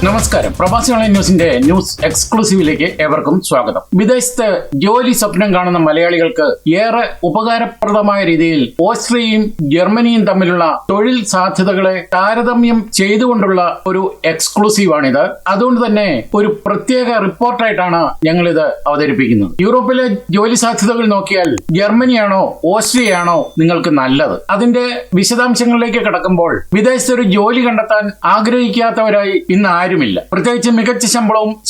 നമസ്കാരം. പ്രവാസി ഓൺലൈൻ ന്യൂസിന്റെ ന്യൂസ് എക്സ്ക്ലൂസീവിലേക്ക് ഏവർക്കും സ്വാഗതം. വിദേശത്ത് ജോലി സ്വപ്നം കാണുന്ന മലയാളികൾക്ക് ഏറെ ഉപകാരപ്രദമായ രീതിയിൽ ഓസ്ട്രിയയും ജർമ്മനിയും തമ്മിലുള്ള തൊഴിൽ സാധ്യതകളെ താരതമ്യം ചെയ്തുകൊണ്ടുള്ള ഒരു എക്സ്ക്ലൂസീവാണിത്. അതുകൊണ്ട് തന്നെ ഒരു പ്രത്യേക റിപ്പോർട്ടായിട്ടാണ് ഞങ്ങളിത് അവതരിപ്പിക്കുന്നത്. യൂറോപ്പിലെ ജോലി സാധ്യതകൾ നോക്കിയാൽ ജർമ്മനിയാണോ ഓസ്ട്രിയയാണോ നിങ്ങൾക്ക് നല്ലത്? അതിന്റെ വിശദാംശങ്ങളിലേക്ക് കടക്കുമ്പോൾ വിദേശത്ത് ഒരു ജോലി കണ്ടെത്താൻ ആഗ്രഹിക്കാത്തവരായി ഇന്ന് ആരുമില്ല. പ്രത്യേകിച്ച് മികച്ച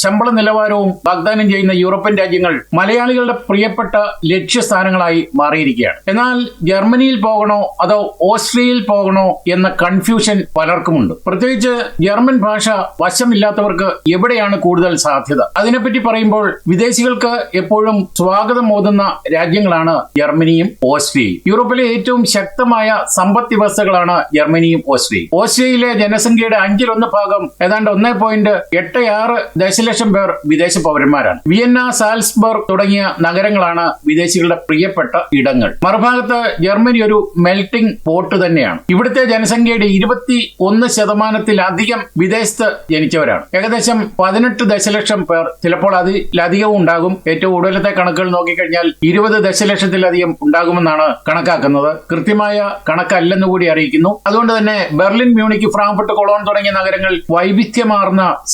ശമ്പള നിലവാരവും വാഗ്ദാനം ചെയ്യുന്ന യൂറോപ്യൻ രാജ്യങ്ങൾ മലയാളികളുടെ പ്രിയപ്പെട്ട ലക്ഷ്യസ്ഥാനങ്ങളായി മാറിയിരിക്കുകയാണ്. എന്നാൽ ജർമ്മനിയിൽ പോകണോ അതോ ഓസ്ട്രിയയിൽ പോകണോ എന്ന കൺഫ്യൂഷൻ പലർക്കുമുണ്ട്. പ്രത്യേകിച്ച് ജർമ്മൻ ഭാഷ വശമില്ലാത്തവർക്ക് എവിടെയാണ് കൂടുതൽ സാധ്യത? അതിനെപ്പറ്റി പറയുമ്പോൾ വിദേശികൾക്ക് എപ്പോഴും സ്വാഗതം ഓതുന്ന രാജ്യങ്ങളാണ് ജർമ്മനിയും ഓസ്ട്രിയയും. യൂറോപ്പിലെ ഏറ്റവും ശക്തമായ സമ്പദ് വ്യവസ്ഥകളാണ് ജർമ്മനിയും ഓസ്ട്രിയയും. ഓസ്ട്രിയയിലെ ജനസംഖ്യയുടെ 1/5 ഏതാണ്ട് 1.86 ദശലക്ഷം പേർ വിദേശ പൗരന്മാരാണ്. വിയന്ന, സാൽസ്ബർഗ് തുടങ്ങിയ നഗരങ്ങളാണ് വിദേശികളുടെ പ്രിയപ്പെട്ട ഇടങ്ങൾ. മറുഭാഗത്ത് ജർമ്മനി ഒരു മെൽറ്റിംഗ് പോട്ട് തന്നെയാണ്. ഇവിടുത്തെ ജനസംഖ്യയുടെ 21% വിദേശത്ത് ജനിച്ചവരാണ്. ഏകദേശം 18 ദശലക്ഷം പേർ, ചിലപ്പോൾ അതിലധികവും ഉണ്ടാകും. ഏറ്റവും ഒടുവിലത്തെ കണക്കുകൾ നോക്കിക്കഴിഞ്ഞാൽ 20 ദശലക്ഷത്തിലധികം ഉണ്ടാകുമെന്നാണ് കണക്കാക്കുന്നത്. കൃത്യമായ കണക്കല്ലെന്ന് കൂടി അറിയിക്കുന്നു. അതുകൊണ്ട് തന്നെ ബെർലിൻ, മ്യൂണിക്ക്, ഫ്രാങ്ക്ഫർട്ട്, കൊളോൺ തുടങ്ങിയ നഗരങ്ങൾ വൈവിധ്യമാർന്ന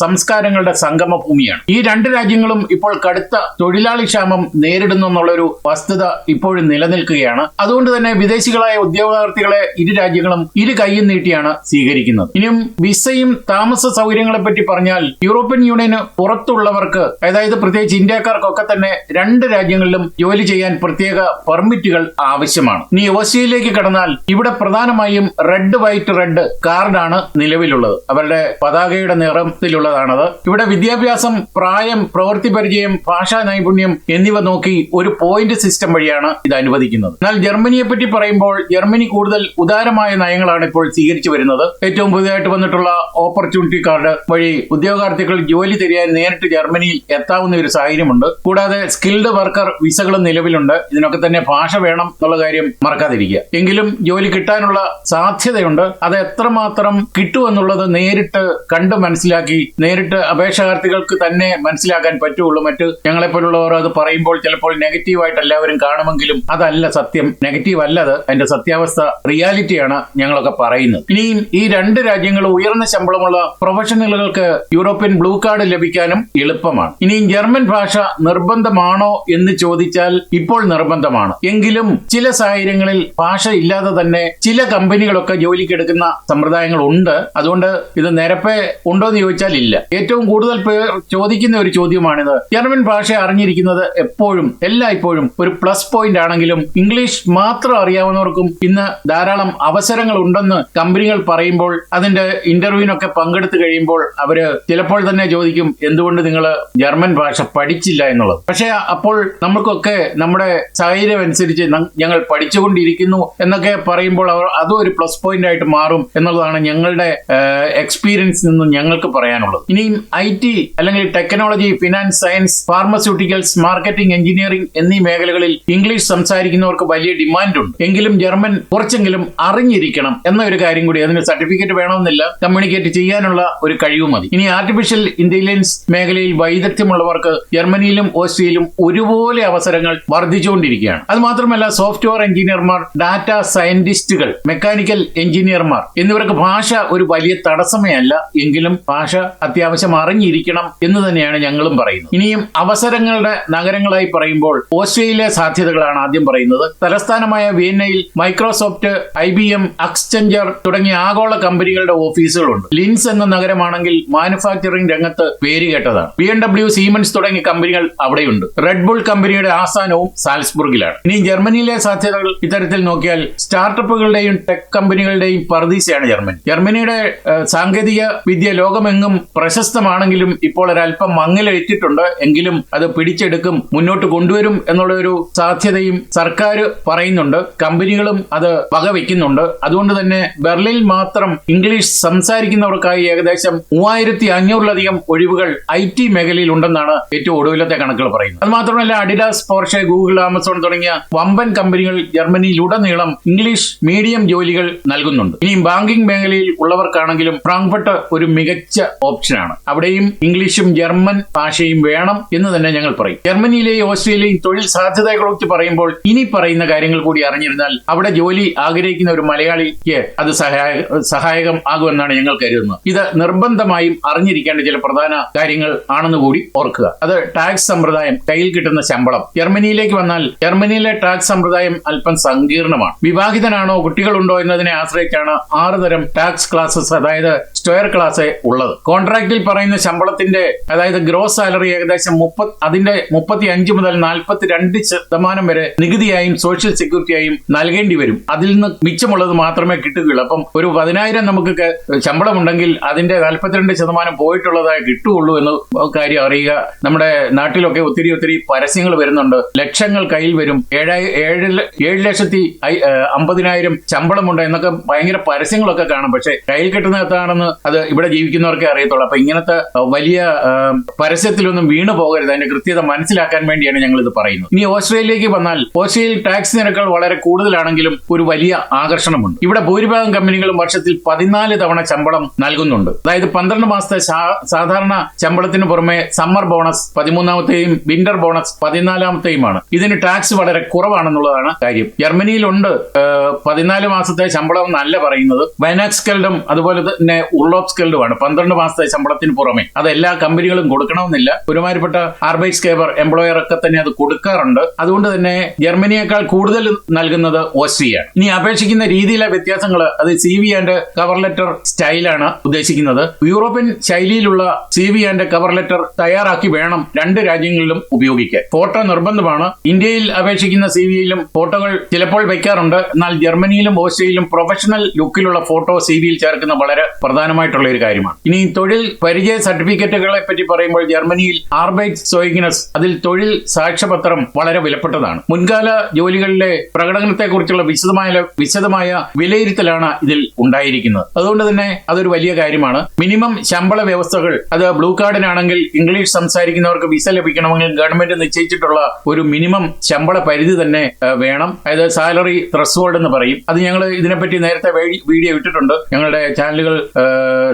സംസ്കാരങ്ങളുടെ സംഗമ ഭൂമിയാണ്. ഈ രണ്ട് രാജ്യങ്ങളും ഇപ്പോൾ കടുത്ത തൊഴിലാളി ക്ഷാമം നേരിടുന്നു എന്നുള്ളൊരു വസ്തുത ഇപ്പോഴും നിലനിൽക്കുകയാണ്. അതുകൊണ്ട് തന്നെ വിദേശികളായ ഉദ്യോഗാർത്ഥികളെ ഇരു രാജ്യങ്ങളും ഇരു കൈയും നീട്ടിയാണ് സ്വീകരിക്കുന്നത്. ഇനിയും വിസയും താമസ സൗകര്യങ്ങളെ പറ്റി പറഞ്ഞാൽ യൂറോപ്യൻ യൂണിയന് പുറത്തുള്ളവർക്ക്, അതായത് പ്രത്യേകിച്ച് ഇന്ത്യക്കാർക്കൊക്കെ തന്നെ രണ്ട് രാജ്യങ്ങളിലും ജോലി ചെയ്യാൻ പ്രത്യേക പെർമിറ്റുകൾ ആവശ്യമാണ്. ഇനി ഓസ്ട്രിയയിലേക്ക് കടന്നാൽ ഇവിടെ പ്രധാനമായും റെഡ്, വൈറ്റ്, റെഡ് കാർഡാണ് നിലവിലുള്ളത്. അവരുടെ പതാകയുടെ നിറത്തിലുള്ളതാണത്. ഇവിടെ വിദ്യാഭ്യാസം, പ്രായം, പ്രവൃത്തി പരിചയം, ഭാഷാ നൈപുണ്യം എന്നിവ നോക്കി ഒരു പോയിന്റ് സിസ്റ്റം വഴിയാണ് ഇത് അനുവദിക്കുന്നത്. എന്നാൽ ജർമ്മനിയെ പറ്റി പറയുമ്പോൾ ജർമ്മനി കൂടുതൽ ഉദാരമായ നയങ്ങളാണ് ഇപ്പോൾ സ്വീകരിച്ചു വരുന്നത്. ഏറ്റവും പുതിയതായിട്ട് വന്നിട്ടുള്ള ഓപ്പർച്യൂണിറ്റി കാർഡ് വഴി ഉദ്യോഗാർത്ഥികൾ ജോലി തിരയാൻ നേരിട്ട് ജർമ്മനിയിൽ എത്താവുന്ന ഒരു സാഹചര്യമുണ്ട്. കൂടാതെ സ്കിൽഡ് വർക്കർ വിസകളും നിലവിലുണ്ട്. ഇതിനൊക്കെ തന്നെ ഭാഷ വേണം എന്നുള്ള കാര്യം മറക്കാതിരിക്കുക. എങ്കിലും ജോലി കിട്ടാനുള്ള സാധ്യതയുണ്ട്. അത് എത്രമാത്രം കിട്ടുമെന്നുള്ളത് നേരിട്ട് കണ്ട് മനസ്സിലാക്കി, നേരിട്ട് അപേക്ഷാർത്ഥികൾക്ക് തന്നെ മനസ്സിലാക്കാൻ പറ്റുള്ളൂ. മറ്റ് ഞങ്ങളെപ്പോലുള്ളവർ അത് പറയുമ്പോൾ ചിലപ്പോൾ നെഗറ്റീവായിട്ട് എല്ലാവരും കാണുമെങ്കിലും അതല്ല സത്യം. നെഗറ്റീവ് അല്ലത്, അതിന്റെ സത്യാവസ്ഥ, റിയാലിറ്റിയാണ് ഞങ്ങളൊക്കെ പറയുന്നത്. ഇനിയും ഈ രണ്ട് രാജ്യങ്ങളും ഉയർന്ന ശമ്പളമുള്ള പ്രൊഫഷണലുകൾക്ക് യൂറോപ്യൻ ബ്ലൂ കാർഡ് ലഭിക്കാനും എളുപ്പമാണ്. ഇനിയും ജർമ്മൻ ഭാഷ നിർബന്ധമാണോ എന്ന് ചോദിച്ചാൽ ഇപ്പോൾ നിർബന്ധമാണ്. എങ്കിലും ചില സാഹചര്യങ്ങളിൽ ഭാഷ ഇല്ലാതെ തന്നെ ചില കമ്പനികളൊക്കെ ജോലിക്കെടുക്കുന്ന സമ്പ്രദായങ്ങൾ ഉണ്ട്. അതുകൊണ്ട് ഇത് നിരപ്പേ ഉണ്ടോ എന്ന് ചോദിച്ചാൽ ഇല്ല. ഏറ്റവും കൂടുതൽ പേർ ചോദിക്കുന്ന ഒരു ചോദ്യമാണിത്. ജർമ്മൻ ഭാഷ അറിഞ്ഞിരിക്കുന്നത് എപ്പോഴും എല്ലായ്പ്പോഴും ഒരു പ്ലസ് പോയിന്റ് ആണെങ്കിലും ഇംഗ്ലീഷ് മാത്രം അറിയാവുന്നവർക്കും ഇന്ന് ധാരാളം അവസരങ്ങൾ ഉണ്ടെന്ന് കമ്പനികൾ പറയുമ്പോൾ, അതിന്റെ ഇന്റർവ്യൂവിനൊക്കെ പങ്കെടുത്തു കഴിയുമ്പോൾ അവര് ചിലപ്പോൾ തന്നെ ചോദിക്കും, എന്തുകൊണ്ട് നിങ്ങൾ ജർമ്മൻ ഭാഷ പഠിച്ചില്ല എന്നുള്ളത്. പക്ഷെ അപ്പോൾ നമുക്കൊക്കെ നമ്മുടെ സാഹചര്യം അനുസരിച്ച് ഞങ്ങൾ പഠിച്ചുകൊണ്ടിരിക്കുന്നു എന്നൊക്കെ പറയുമ്പോൾ അതും ഒരു പ്ലസ് പോയിന്റ് ആയിട്ട് മാറും എന്നുള്ളതാണ് ഞങ്ങളുടെ എക്സ്പീരിയൻസിൽ നിന്നും ഞങ്ങൾക്ക് പറയാനുള്ളത്. ഇനിയും IT അല്ലെങ്കിൽ technology, finance, science, pharmaceuticals, marketing, engineering എന്നീ മേഖലകളിൽ ഇംഗ്ലീഷ് സംസാരിക്കുന്നവർക്ക് വലിയ ഡിമാൻഡ് ഉണ്ട്. എങ്കിലും ജർമ്മൻ കുറച്ചെങ്കിലും അറിഞ്ഞിരിക്കണം എന്ന ഒരു കാര്യം കൂടി. അതിന് സർട്ടിഫിക്കറ്റ് വേണമെന്നില്ല, കമ്മ്യൂണിക്കേറ്റ് ചെയ്യാനുള്ള ഒരു കഴിവ് മതി. ഇനി ആർട്ടിഫിഷ്യൽ ഇന്റലിജൻസ് മേഖലയിൽ വൈദഗ്ധ്യമുള്ളവർക്ക് ജർമ്മനിയിലും ഓസ്ട്രിയയിലും ഒരുപോലെ അവസരങ്ങൾ വർദ്ധിച്ചുകൊണ്ടിരിക്കുകയാണ്. അത് മാത്രമല്ല സോഫ്റ്റ്വെയർ എഞ്ചിനീയർമാർ, ഡാറ്റ സയന്റിസ്റ്റുകൾ, മെക്കാനിക്കൽ എഞ്ചിനീയർമാർ എന്നിവർക്ക് ഭാഷ ഒരു വലിയ തടസ്സമേ അല്ല. എങ്കിലും ഭാഷ അത്യാവശ്യം അറിഞ്ഞിരിക്കണം എന്ന് തന്നെയാണ് ഞങ്ങളും പറയുന്നത്. ഇനിയും അവസരങ്ങളുടെ നഗരങ്ങളായി പറയുമ്പോൾ ഓസ്ട്രിയയിലെ സാധ്യതകളാണ് ആദ്യം പറയുന്നത്. തലസ്ഥാനമായ വിയന്നയിൽ മൈക്രോസോഫ്റ്റ്, IBM, അക്സ്റ്റഞ്ചർ തുടങ്ങിയ ആഗോള കമ്പനികളുടെ ഓഫീസുകളുണ്ട്. ലിൻസ് എന്ന നഗരമാണെങ്കിൽ മാനുഫാക്ചറിംഗ് രംഗത്ത് പേരുകേട്ടതാണ്. BMW, സീമൻസ് തുടങ്ങിയ കമ്പനികൾ അവിടെയുണ്ട്. റെഡ് ബുൾ കമ്പനിയുടെ ആസ്ഥാനവും സാൽസ്ബുർഗിലാണ്. ഇനി ജർമ്മനിയിലെ സാധ്യതകൾ ഇത്തരത്തിൽ നോക്കിയാൽ സ്റ്റാർട്ടപ്പുകളുടെയും ടെക് കമ്പനികളുടെയും പർദീസയാണ് ജർമ്മനി. ജർമ്മനിയുടെ സാങ്കേതിക വിദ്യ ലോകമെങ്ങും പ്രശസ്തമാണെങ്കിലും ഇപ്പോൾ ഒരല്പം മങ്ങലേറ്റിട്ടുണ്ട്. എങ്കിലും അത് പിടിച്ചെടുക്കും, മുന്നോട്ട് കൊണ്ടുവരും എന്നുള്ള ഒരു സാധ്യതയും സർക്കാർ പറയുന്നുണ്ട്. കമ്പനികളും അത് വകവെക്കുന്നുണ്ട്. അതുകൊണ്ട് തന്നെ ബെർലിനിൽ മാത്രം ഇംഗ്ലീഷ് സംസാരിക്കുന്നവർക്കായി ഏകദേശം 3500-ലധികം ഒഴിവുകൾ IT മേഖലയിൽ ഉണ്ടെന്നാണ് ഏറ്റവും ഒടുവിലത്തെ കണക്കുകൾ പറയുന്നത്. അത് മാത്രമല്ല അഡിഡാസ്, പോർഷെ, ഗൂഗിൾ, ആമസോൺ തുടങ്ങിയ വമ്പൻ കമ്പനികൾ ജർമ്മനിയിലുടനീളം ഇംഗ്ലീഷ് മീഡിയം ജോലികൾ നൽകുന്നുണ്ട്. ഇനിയും ബാങ്കിംഗ് മേഖലയിൽ ഉള്ളവർക്കാണെങ്കിലും ഫ്രാങ്ക്ഫർട്ട് ഒരു മികച്ച മികച്ച ഓപ്ഷനാണ്. അവിടെയും ഇംഗ്ലീഷും ജർമ്മൻ ഭാഷയും വേണം എന്ന് തന്നെ ഞങ്ങൾ പറയും. ജർമ്മനിയിലെയും ഓസ്ട്രേലിയയിലെയും തൊഴിൽ സാധ്യതകളെക്കുറിച്ച് പറയുമ്പോൾ ഇനി പറയുന്ന കാര്യങ്ങൾ കൂടി അറിഞ്ഞിരുന്നാൽ അവിടെ ജോലി ആഗ്രഹിക്കുന്ന ഒരു മലയാളിക്ക് അത് സഹായകം ആകുമെന്നാണ് ഞങ്ങൾ കരുതുന്നത്. ഇത് നിർബന്ധമായും അറിഞ്ഞിരിക്കേണ്ട ചില പ്രധാന കാര്യങ്ങൾ ആണെന്ന് കൂടി ഓർക്കുക. അത് ടാക്സ് സമ്പ്രദായം, കയ്യിൽ കിട്ടുന്ന ശമ്പളം. ജർമ്മനിയിലേക്ക് വന്നാൽ ജർമ്മനിയിലെ ടാക്സ് സമ്പ്രദായം അല്പം സങ്കീർണമാണ്. വിവാഹിതനാണോ കുട്ടികളുണ്ടോ എന്നതിനെ ആശ്രയിച്ചാണ് 6 തരം ടാക്സ് ക്ലാസസ്, അതായത് സ്റ്റോയർ ക്ലാസ് ഉള്ളത്. കോൺട്രാക്റ്റിൽ പറയുന്ന ശമ്പളത്തിന്റെ അതായത് ഗ്രോസ് സാലറി ഏകദേശം 35 മുതൽ 42% വരെ നികുതിയായും സോഷ്യൽ സെക്യൂരിറ്റിയായും നൽകേണ്ടി വരും. അതിൽ നിന്ന് മിച്ചമുള്ളത് മാത്രമേ കിട്ടുകയുള്ളൂ. അപ്പം ഒരു 10,000 നമുക്ക് ശമ്പളം ഉണ്ടെങ്കിൽ അതിന്റെ 42% പോയിട്ടുള്ളതായി കിട്ടുകയുള്ളൂ എന്ന് കാര്യം അറിയുക. നമ്മുടെ നാട്ടിലൊക്കെ ഒത്തിരി പരസ്യങ്ങൾ വരുന്നുണ്ട്. ലക്ഷങ്ങൾ കയ്യിൽ വരും, 7,50,000 ശമ്പളമുണ്ട് എന്നൊക്കെ ഭയങ്കര പരസ്യങ്ങളൊക്കെ കാണും. പക്ഷെ കയ്യിൽ കിട്ടുന്ന എത്താണെന്ന് അത് ഇവിടെ ജീവിക്കുന്നവർക്കേ അറിയത്തുള്ളൂ. അപ്പൊ ഇങ്ങനത്തെ വലിയ പരസ്യത്തിലൊന്നും വീണു പോകരുത്. അതിന്റെ കൃത്യത മനസ്സിലാക്കാൻ വേണ്ടിയാണ് ഞങ്ങൾ ഇത് പറയുന്നത്. ഇനി ഓസ്ട്രേലിയയിലേക്ക് വന്നാൽ ഓസ്ട്രേലിയയിൽ ടാക്സ് നിരക്കുകൾ വളരെ കൂടുതലാണെങ്കിലും ഒരു വലിയ ആകർഷണമുണ്ട്. ഇവിടെ ഭൂരിഭാഗം കമ്പനികളും വർഷത്തിൽ 14 തവണ ശമ്പളം നൽകുന്നുണ്ട്. അതായത് 12 മാസത്തെ സാധാരണ ശമ്പളത്തിന് പുറമെ സമ്മർ ബോണസ് 13ാമത്തെയും വിന്റർ ബോണസ് 14ാമത്തെയുമാണ്. ഇതിന് ടാക്സ് വളരെ കുറവാണെന്നുള്ളതാണ് കാര്യം. ജർമ്മനിയിലുണ്ട് 14 മാസത്തെ ശമ്പളം എന്നല്ല പറയുന്നത്. വൈനാക്സ്കെൽഡും അതുപോലെ തന്നെ ഉർലോപ്സ്കെൽഡുമാണ് 12 മാസത്തെ ശമ്പളത്തിന് പുറമെ. അത് എല്ലാ കമ്പനികളും കൊടുക്കണമെന്നില്ല. ഒരുമാതിരിപ്പെട്ട ആർബൈറ്റ്സ്കേബർ എംപ്ലോയർ ഒക്കെ തന്നെ അത് കൊടുക്കാറുണ്ട്. അതുകൊണ്ട് തന്നെ ജർമ്മനിയേക്കാൾ കൂടുതൽ നൽകുന്നത് ഓസ്ട്രിയയാണ്. ഇനി അപേക്ഷിക്കുന്ന രീതിയിലെ വ്യത്യാസങ്ങൾ അത് CV ആൻഡ് കവർ ലെറ്റർ സ്റ്റൈലാണ് ഉദ്ദേശിക്കുന്നത്. യൂറോപ്യൻ ശൈലിയിലുള്ള CV ആൻഡ് കവർ ലെറ്റർ തയ്യാറാക്കി വേണം 2 രാജ്യങ്ങളിലും ഉപയോഗിക്കാൻ. ഫോട്ടോ നിർബന്ധമാണ്. ഇന്ത്യയിൽ അപേക്ഷിക്കുന്ന CVയിലും ഫോട്ടോകൾ ചിലപ്പോൾ വയ്ക്കാറുണ്ട്. എന്നാൽ ജർമ്മനിയിലും ഓസ്ട്രേലിയയിലും പ്രൊഫഷണൽ ലുക്കിലുള്ള ഫോട്ടോ CVയിൽ ചേർക്കുന്ന വളരെ പ്രധാനമായിട്ടുള്ള ഒരു കാര്യമാണ്. ഇനി തൊഴിൽ പരിചയ സർട്ടിഫിക്കറ്റുകളെ പറ്റി പറയുമ്പോൾ ജർമ്മനിയിൽ ആർബൈറ്റ്സോയിഗ്നസ്, അതിൽ തൊഴിൽ സാക്ഷ്യപത്രം വളരെ വിലപ്പെട്ടതാണ്. മുൻകാല ജോലികളിലെ പ്രകടനത്തെക്കുറിച്ചുള്ള വിശദമായ വിലയിരുത്തലാണ് ഇതിൽ ഉണ്ടായിരിക്കുന്നത്. അതുകൊണ്ട് തന്നെ അതൊരു വലിയ കാര്യമാണ്. മിനിമം ശമ്പള വ്യവസ്ഥകൾ, അത് ബ്ലൂ കാർഡിനാണെങ്കിൽ ഇംഗ്ലീഷ് സംസാരിക്കുന്നവർക്ക് വിസ ലഭിക്കണമെങ്കിൽ ഗവൺമെന്റ് നിശ്ചയിച്ചിട്ടുള്ള ഒരു മിനിമം ശമ്പള പരിധി തന്നെ വേണം. അതായത് സാലറി ത്രെഷോൾഡ് എന്ന് പറയും. അത് ഞങ്ങൾ ഇതിനെപ്പറ്റി നേരത്തെ വീഡിയോ ഇട്ടിട്ടുണ്ട്. ഞങ്ങളുടെ ചാനലുകൾ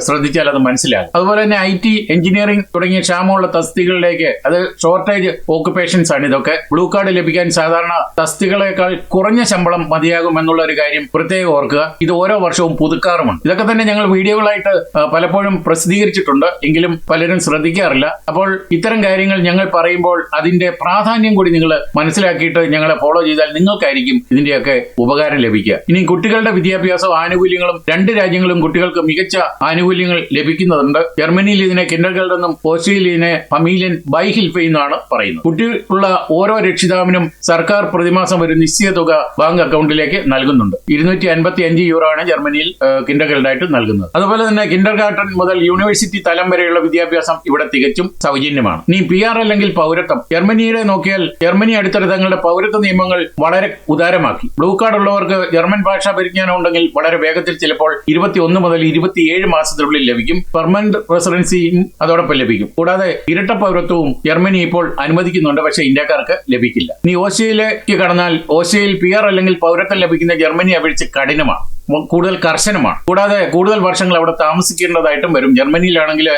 ശ്രദ്ധിച്ചാൽ അത് മനസ്സിലാകും. അതുപോലെ തന്നെ IT, എഞ്ചിനീയറിംഗ് തുടങ്ങിയ ക്ഷാമമുള്ള തസ്തികകളിലേക്ക്, അത് ഷോർട്ടേജ് ഓക്കുപേഷൻസ് ആണ് ഇതൊക്കെ. ബ്ലൂ കാർഡ് ലഭിക്കാൻ സാധാരണ തസ്തികളേക്കാൾ കുറഞ്ഞ ശമ്പളം മതിയാകും എന്നുള്ള ഒരു കാര്യം പ്രത്യേകം ഓർക്കുക. ഇത് ഓരോ വർഷവും പുതുക്കാറുമുണ്ട്. ഇതൊക്കെ തന്നെ ഞങ്ങൾ വീഡിയോകളായിട്ട് പലപ്പോഴും പ്രസിദ്ധീകരിച്ചിട്ടുണ്ട്. എങ്കിലും പലരും ശ്രദ്ധിക്കാറില്ല. അപ്പോൾ ഇത്തരം കാര്യങ്ങൾ ഞങ്ങൾ പറയുമ്പോൾ അതിന്റെ പ്രാധാന്യം കൂടി നിങ്ങൾ മനസ്സിലാക്കിയിട്ട് ഞങ്ങളെ ഫോളോ ചെയ്താൽ നിങ്ങൾക്കായിരിക്കും ഇതിന്റെയൊക്കെ ഉപകാരം ലഭിക്കുക. ഇനി കുട്ടികളുടെ വിദ്യാഭ്യാസവും ആനുകൂല്യങ്ങളും 2 രാജ്യങ്ങളും കുട്ടികൾക്ക് മികച്ച ആനുകൂല്യങ്ങൾ ലഭിക്കുന്നുണ്ട്. ജർമ്മനിയിൽ ഇതിനെ കിൻഡർഗാർട്ടൻ എന്നും ഓസ്ട്രേലിയയിൽ ഇതിനെ ഫമീലിയൻ ബൈഹിൽഫെ എന്നാണ് പറയുന്നത്. കുട്ടികളുള്ള ഓരോ രക്ഷിതാവിനും സർക്കാർ പ്രതിമാസം ഒരു നിശ്ചിത തുക ബാങ്ക് അക്കൗണ്ടിലേക്ക് നൽകുന്നുണ്ട്. 255 യൂറോ ആണ് ജർമ്മനിയിൽ കിൻഡർഗാർട്ടനായിട്ട് നൽകുന്നത്. അതുപോലെ തന്നെ കിൻഡർഗാർട്ടൻ മുതൽ യൂണിവേഴ്സിറ്റി തലം വരെയുള്ള വിദ്യാഭ്യാസം ഇവിടെ തികച്ചും സൗജന്യമാണ്. ഇനി PR അല്ലെങ്കിൽ പൗരത്വം. ജർമ്മനിയുടെ നോക്കിയാൽ ജർമ്മനി അടുത്തിടെ തങ്ങളുടെ പൗരത്വ നിയമങ്ങൾ വളരെ ഉദാരമാക്കി. ബ്ലൂ കാർഡ് ഉള്ളവർക്ക് ജർമ്മൻ ഭാഷാ പരിജ്ഞാനം ഉണ്ടെങ്കിൽ വളരെ വേഗത്തിൽ ചിലപ്പോൾ 21 മുതൽ 27 മാസത്തിനുള്ളിൽ ലഭിക്കും. പെർമനന്റ് റെസിഡൻസിയും അതോടൊപ്പം ലഭിക്കും. കൂടാതെ ഇരട്ട പൗരത്വവും ജർമ്മനി ഇപ്പോൾ അനുവദിക്കുന്നുണ്ട്. പക്ഷേ ഇന്ത്യക്കാർക്ക് ലഭിക്കില്ല. ഇനി ഓസ്ട്രേലിയയിലേക്ക് കടന്നാൽ ഓസ്ട്രേലിയയിൽ PR അല്ലെങ്കിൽ പൗരത്വം ലഭിക്കുന്ന ജർമ്മനി അപേക്ഷിച്ച് കഠിനമാണ്, കൂടുതൽ കർശനമാണ്. കൂടാതെ കൂടുതൽ വർഷങ്ങൾ അവിടെ താമസിക്കേണ്ടതായിട്ടും വരും. ജർമ്മനിയിലാണെങ്കിൽ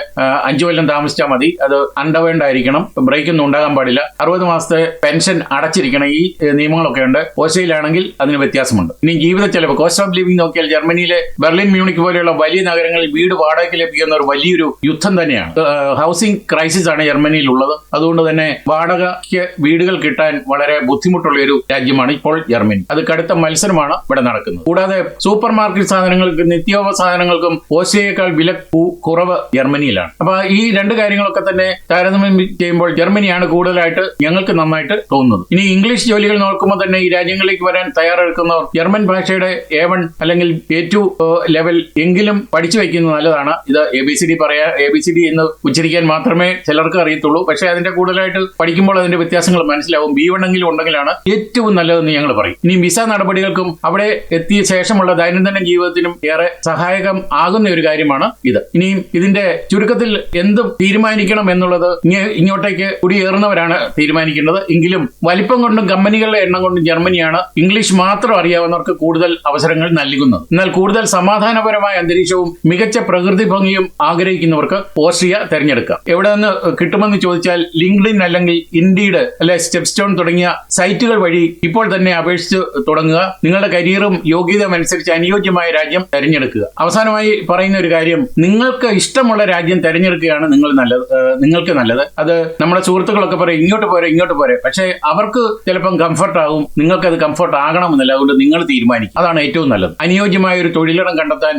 5 കൊല്ലം താമസിച്ചാൽ മതി. അത് അൺഡവേൺഡ് ആയിരിക്കണം, ബ്രേക്ക് ഒന്നും ഉണ്ടാകാൻ പാടില്ല. 60 മാസത്തെ പെൻഷൻ അടച്ചിരിക്കണം. ഈ നിയമങ്ങളൊക്കെ ഉണ്ട്. ഓസ്ട്രേലിയയിലാണെങ്കിൽ അതിന് വ്യത്യാസമുണ്ട്. ഇനി ജീവിത ചെലവ്, കോസ്റ്റ് ഓഫ് ലിവിംഗ് നോക്കിയാൽ ജർമ്മനിയിലെ ബെർലിൻ, മ്യൂണിക് പോലെയുള്ള വലിയ നഗരങ്ങളിൽ വീട് വാടകയ്ക്ക് ലഭിക്കുന്ന ഒരു വലിയൊരു യുദ്ധം തന്നെയാണ്. ഹൗസിംഗ് ക്രൈസിസ് ആണ് ജർമ്മനിയിൽ ഉള്ളത്. അതുകൊണ്ട് തന്നെ വാടകയ്ക്ക് വീടുകൾ കിട്ടാൻ വളരെ ബുദ്ധിമുട്ടുള്ള ഒരു രാജ്യമാണ് ഇപ്പോൾ ജർമ്മനി. അത് കടുത്ത മത്സരമാണ് ഇവിടെ നടക്കുന്നത്. കൂടാതെ സൂപ്പർ മാർക്കറ്റ് സാധനങ്ങൾക്ക്, നിത്യോപസാധനങ്ങൾക്കും ഓസ്ട്രേലിയയേക്കാൾ വില കുറവ് ജർമ്മനിയിലാണ്. അപ്പൊ ഈ 2 കാര്യങ്ങളൊക്കെ തന്നെ താരതമ്യം ചെയ്യുമ്പോൾ ജർമ്മനിയാണ് കൂടുതലായിട്ട് ഞങ്ങൾക്ക് നന്നായിട്ട് തോന്നുന്നത്. ഇനി ഇംഗ്ലീഷ് ജോലികൾ നോക്കുമ്പോൾ തന്നെ ഈ രാജ്യങ്ങളിലേക്ക് വരാൻ തയ്യാറെടുക്കുന്നവർ ജർമ്മൻ ഭാഷയുടെ A1 അല്ലെങ്കിൽ A2 ലെവൽ എങ്കിലും പഠിച്ചു വയ്ക്കുന്നത് നല്ലതാണ്. ഇത് ABCD എന്ന് ഉച്ചരിക്കാൻ മാത്രമേ ചിലർക്ക് അറിയത്തുള്ളൂ. പക്ഷെ അതിന്റെ കൂടുതലായിട്ട് പഠിക്കുമ്പോൾ അതിന്റെ വ്യത്യാസങ്ങൾ മനസ്സിലാവും. B1 എങ്കിലും ഉണ്ടെങ്കിലാണ് ഏറ്റവും നല്ലതെന്ന് ഞങ്ങൾ പറയും. ഇനി വിസ നടപടികൾക്കും അവിടെ എത്തിയ ശേഷമുള്ള ദൈനംദിന ജീവിതത്തിനും ഏറെ സഹായകം ആകുന്ന ഒരു കാര്യമാണ് ഇത്. ഇനിയും ഇതിന്റെ ചുരുക്കത്തിൽ എന്തും തീരുമാനിക്കണം എന്നുള്ളത് ഇങ്ങോട്ടേക്ക് കുടിയേറുന്നവരാണ് തീരുമാനിക്കേണ്ടത്. എങ്കിലും വലിപ്പം കൊണ്ടും കമ്പനികളുടെ എണ്ണം കൊണ്ടും ജർമ്മനിയാണ് ഇംഗ്ലീഷ് മാത്രം അറിയാവുന്നവർക്ക് കൂടുതൽ അവസരങ്ങൾ നൽകുന്നത്. എന്നാൽ കൂടുതൽ സമാധാനപരമായ അന്തരീക്ഷവും മികച്ച പ്രകൃതി ഭംഗിയും ആഗ്രഹിക്കുന്നവർക്ക് ഓസ്ട്രിയ തെരഞ്ഞെടുക്കാം. എവിടെ നിന്ന് കിട്ടുമെന്ന് ചോദിച്ചാൽ ലിങ്ക്ഡിൻ അല്ലെങ്കിൽ ഇൻഡീഡ് അല്ലെ സ്റ്റെപ്സ്റ്റോൺ തുടങ്ങിയ സൈറ്റുകൾ വഴി ഇപ്പോൾ തന്നെ അപേക്ഷിച്ച് തുടങ്ങുക. നിങ്ങളുടെ കരിയറും യോഗ്യതയും അനുസരിച്ച് അനുയോജ്യമായ രാജ്യം തെരഞ്ഞെടുക്കുക. അവസാനമായി പറയുന്ന ഒരു കാര്യം, നിങ്ങൾക്ക് ഇഷ്ടമുള്ള രാജ്യം തെരഞ്ഞെടുക്കുകയാണ് നിങ്ങൾക്ക് നല്ലത്. അത് നമ്മുടെ സുഹൃത്തുക്കളൊക്കെ പറയും ഇങ്ങോട്ട് പോരെ, പക്ഷേ അവർക്ക് ചിലപ്പം കംഫർട്ട് ആകും, നിങ്ങൾക്ക് അത് കംഫർട്ട് ആകണമെന്നില്ല. അതുകൊണ്ട് നിങ്ങൾ തീരുമാനിക്കും, അതാണ് ഏറ്റവും നല്ലത്. അനുയോജ്യമായ ഒരു തൊഴിലിടം കണ്ടെത്താൻ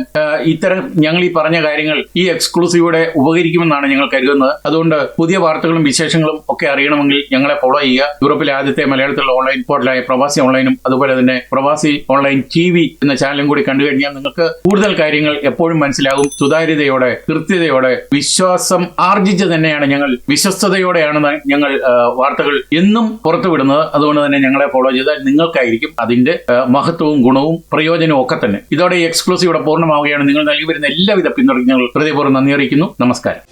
ഇത്തരം ഞങ്ങൾ ഈ പറഞ്ഞ കാര്യങ്ങൾ ഈ എക്സ്ക്ലൂസീവോടെ ഉപകരിക്കുമെന്നാണ് ഞങ്ങൾ കരുതുന്നത്. അതുകൊണ്ട് പുതിയ വാർത്തകളും വിശേഷങ്ങളും ഒക്കെ അറിയണമെങ്കിൽ ഞങ്ങളെ ഫോളോ ചെയ്യുക. യൂറോപ്പിലെ ആദ്യത്തെ മലയാളത്തിലുള്ള ഓൺലൈൻ പോർട്ടലായ പ്രവാസി ഓൺലൈനും അതുപോലെ തന്നെ പ്രവാസി ഓൺലൈൻ TV എന്ന ചാനലും കൂടി കണ്ടു കഴിഞ്ഞാൽ നിങ്ങൾക്ക് കൂടുതൽ കാര്യങ്ങൾ എപ്പോഴും മനസ്സിലാകും. സുതാര്യതയോടെ, കൃത്യതയോടെ, വിശ്വാസം ആർജിച്ച് തന്നെയാണ് ഞങ്ങൾ, വിശ്വസ്തയോടെയാണ് ഞങ്ങൾ വാർത്തകൾ എന്നും പുറത്തുവിടുന്നത്. അതുകൊണ്ട് തന്നെ ഞങ്ങളെ ഫോളോ ചെയ്താൽ നിങ്ങൾക്കായിരിക്കും അതിന്റെ മഹത്വവും ഗുണവും പ്രയോജനവും ഒക്കെ തന്നെ. ഇതോടെ ഈ എക്സ്ക്ലൂസീവ് ഇവിടെ പൂർണ്ണമാവുകയാണ്. നിങ്ങൾ നൽകി വരുന്ന എല്ലാവിധ പിന്തുണയ്ക്കും ഞങ്ങൾ ഹൃദയപൂർവ്വം നന്ദി അറിയിക്കുന്നു. നമസ്കാരം.